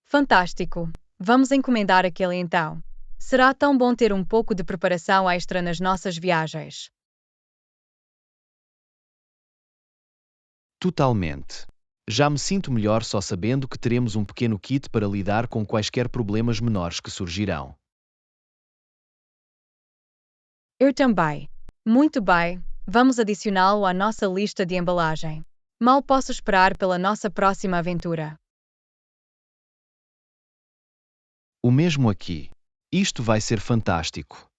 Fantástico! Vamos encomendar aquele então. Será tão bom ter um pouco de preparação extra nas nossas viagens. Totalmente. Já me sinto melhor só sabendo que teremos um pequeno kit para lidar com quaisquer problemas menores que surgirão. Eu também. Muito bem, vamos adicioná-lo à nossa lista de embalagem. Mal posso esperar pela nossa próxima aventura. O mesmo aqui. Isto vai ser fantástico.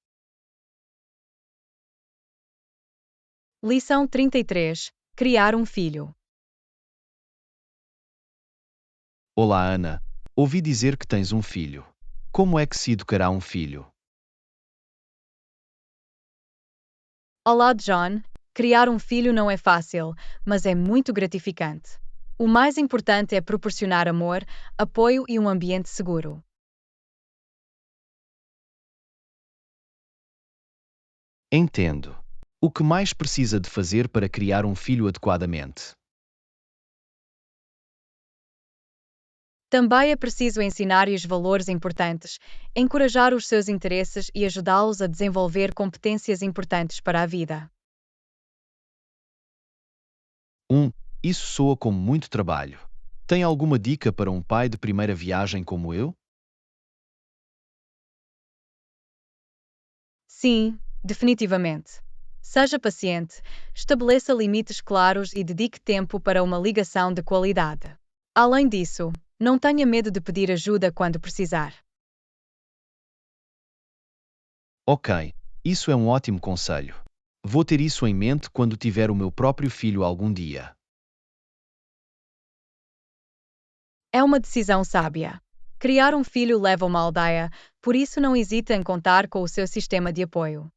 Lição 33. Criar um filho. Olá, Ana. Ouvi dizer que tens um filho. Como é que se educará um filho? Olá, John. Criar um filho não é fácil, mas é muito gratificante. O mais importante é proporcionar amor, apoio e um ambiente seguro. Entendo. O que mais precisa de fazer para criar um filho adequadamente? Também é preciso ensinar os valores importantes, encorajar os seus interesses e ajudá-los a desenvolver competências importantes para a vida. Isso soa como muito trabalho. Tem alguma dica para um pai de primeira viagem como eu? Sim, definitivamente. Seja paciente, estabeleça limites claros e dedique tempo para uma ligação de qualidade. Além disso, não tenha medo de pedir ajuda quando precisar. Ok, isso é um ótimo conselho. Vou ter isso em mente quando tiver o meu próprio filho algum dia. É uma decisão sábia. Criar um filho leva uma aldeia, por isso não hesite em contar com o seu sistema de apoio.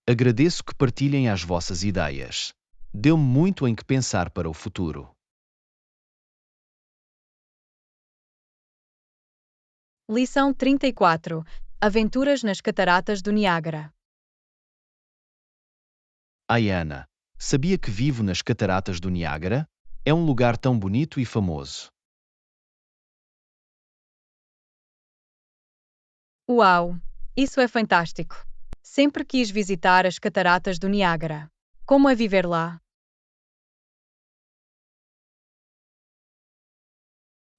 Agradeço que partilhem as vossas ideias. Deu-me muito em que pensar para o futuro. Lição 34. Aventuras nas Cataratas do Niágara. Ai, Ana, sabia que vivo nas Cataratas do Niágara? É um lugar tão bonito e famoso. Uau! Isso é fantástico! Sempre quis visitar as Cataratas do Niágara. Como é viver lá?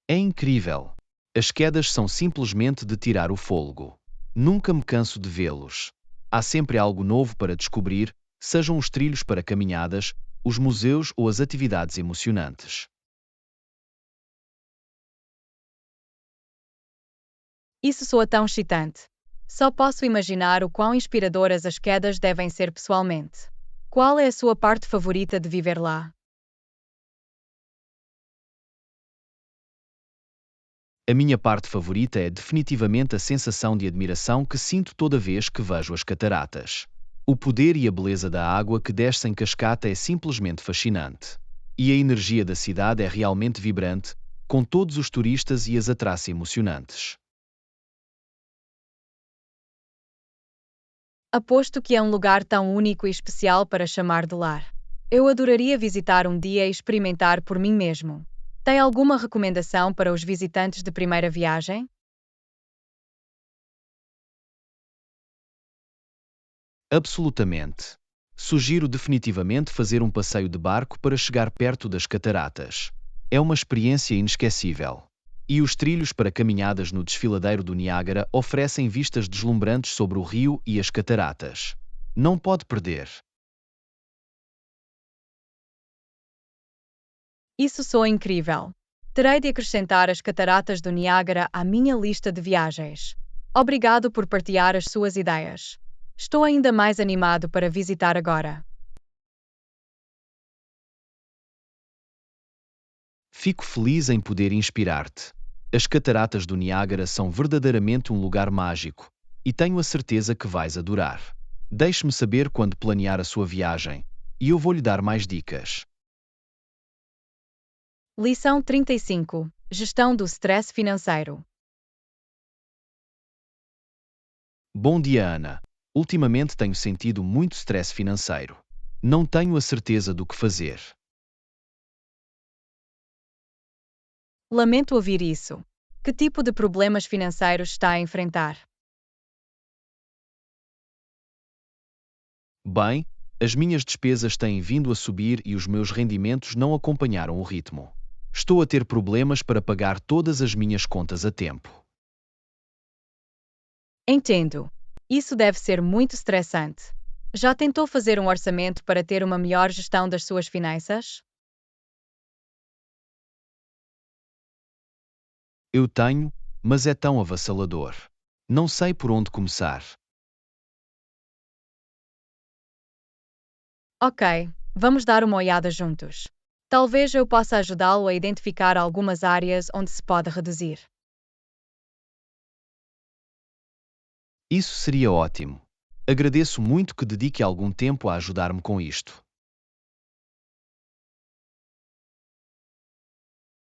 É incrível. As quedas são simplesmente de tirar o fôlego. Nunca me canso de vê-los. Há sempre algo novo para descobrir, sejam os trilhos para caminhadas, os museus ou as atividades emocionantes. Isso soa tão excitante. Só posso imaginar o quão inspiradoras as quedas devem ser pessoalmente. Qual é a sua parte favorita de viver lá? A minha parte favorita é definitivamente a sensação de admiração que sinto toda vez que vejo as cataratas. O poder e a beleza da água que desce em cascata é simplesmente fascinante. E a energia da cidade é realmente vibrante, com todos os turistas e as atrações emocionantes. Aposto que é um lugar tão único e especial para chamar de lar. Eu adoraria visitar um dia e experimentar por mim mesmo. Tem alguma recomendação para os visitantes de primeira viagem? Absolutamente. Sugiro definitivamente fazer um passeio de barco para chegar perto das cataratas. É uma experiência inesquecível. E os trilhos para caminhadas no desfiladeiro do Niágara oferecem vistas deslumbrantes sobre o rio e as cataratas. Não pode perder. Isso soa incrível. Terei de acrescentar as cataratas do Niágara à minha lista de viagens. Obrigado por partilhar as suas ideias. Estou ainda mais animado para visitar agora. Fico feliz em poder inspirar-te. As cataratas do Niágara são verdadeiramente um lugar mágico, e tenho a certeza que vais adorar. Deixe-me saber quando planear a sua viagem, e eu vou lhe dar mais dicas. Lição 35. Gestão do stress financeiro. Bom dia, Ana. Ultimamente tenho sentido muito stress financeiro. Não tenho a certeza do que fazer. Lamento ouvir isso. Que tipo de problemas financeiros está a enfrentar? Bem, as minhas despesas têm vindo a subir e os meus rendimentos não acompanharam o ritmo. Estou a ter problemas para pagar todas as minhas contas a tempo. Entendo. Isso deve ser muito estressante. Já tentou fazer um orçamento para ter uma melhor gestão das suas finanças? Eu tenho, mas é tão avassalador. Não sei por onde começar. Ok, vamos dar uma olhada juntos. Talvez eu possa ajudá-lo a identificar algumas áreas onde se pode reduzir. Isso seria ótimo. Agradeço muito que dedique algum tempo a ajudar-me com isto.